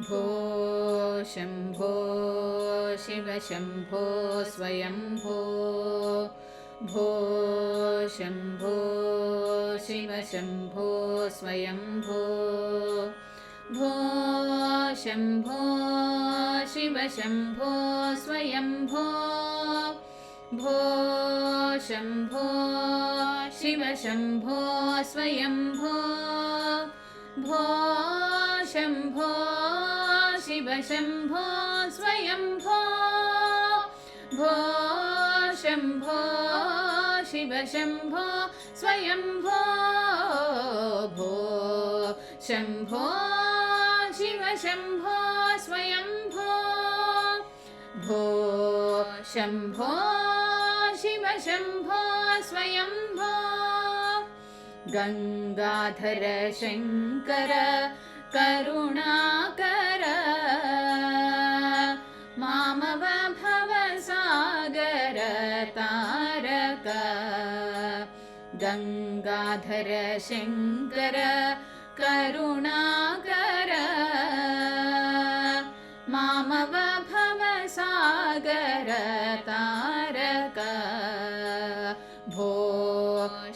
भो शम्भो शिव शम्भो स्वयम्भो भो शम्भो शिव शम्भो स्वयम्भो भो शम्भो शिव शम्भो स्वयम्भो भो शम्भो शिव शम्भो स्वयम्भो भो शम्भो शिव शम्भो स्वयम्भो भो शम्भो शिव शम्भो स्वयम्भो भो शम्भो शिव शम्भो स्वयम्भो भो शम्भो शिव शम्भो स्वयम्भो गंगाधर शंकर करुणाकर मामव भवसागर तारक गंगाधर शंकर करुणाकर मामव भवसागर तारक भो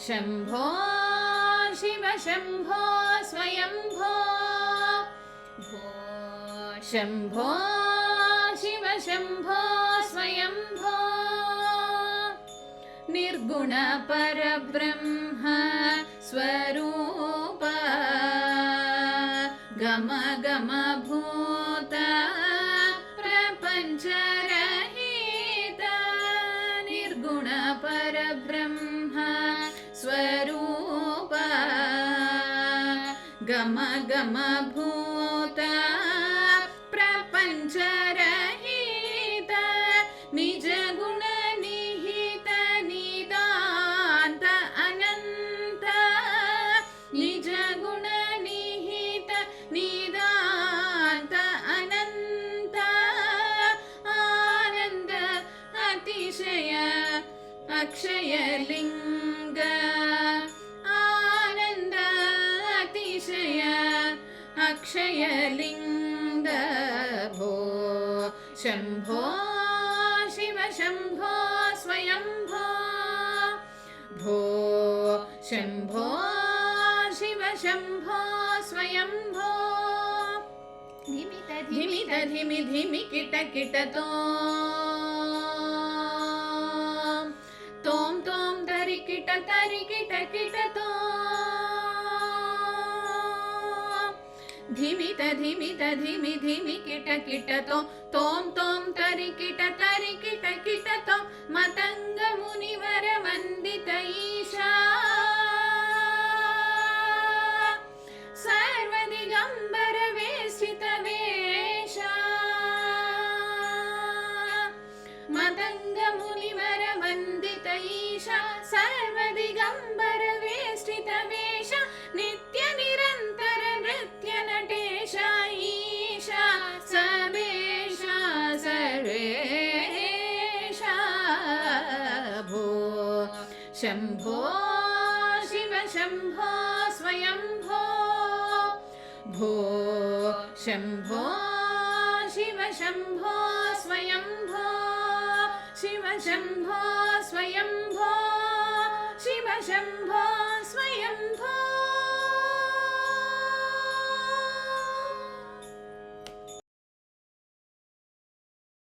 शम्भो शिव शम्भो स्वयम्भो भो शम्भो शिव शम्भो स्वयम्भो निर्गुण परब्रह्म स्वरूप गम गम भूत प्रपंच रहित निर्गुण परब्रह्म स्वरूप गम गम भूत प्रपंच रहित निज गुण निहित निदान्त अनंत निज गुण निहित निदान्त अनंत आनंद अतिशय अक्षय लिंग आनंद अतिशय अक्षय लिंग भो शम्भो शिव शम्भो स्वयम्भो भो शम्भो शिव शम्भो स्वयम्भो धिमित धिमि धिमि किट किट तोम तोम तरि किट किट धिमित धिमित धिमि धिमि किट तोम तोम तरि किट तो मतंग मुनिवर वंदित ईशा सर्वदिगंबर वेशित वेशा मतंग मुनिवर वंदित ईशा सर्वदिगंबर वेष्टित वेश नित्य निरंतर नृत्य नटेश ईशा सर्वेशा सर्वेशा भो शम्भो शिव शम्भो स्वयम्भो भो शम्भो शिव शम्भो स्वयम्भो शिव शम्भो स्वयम्भो शिव शम्भो स्वयम्भो।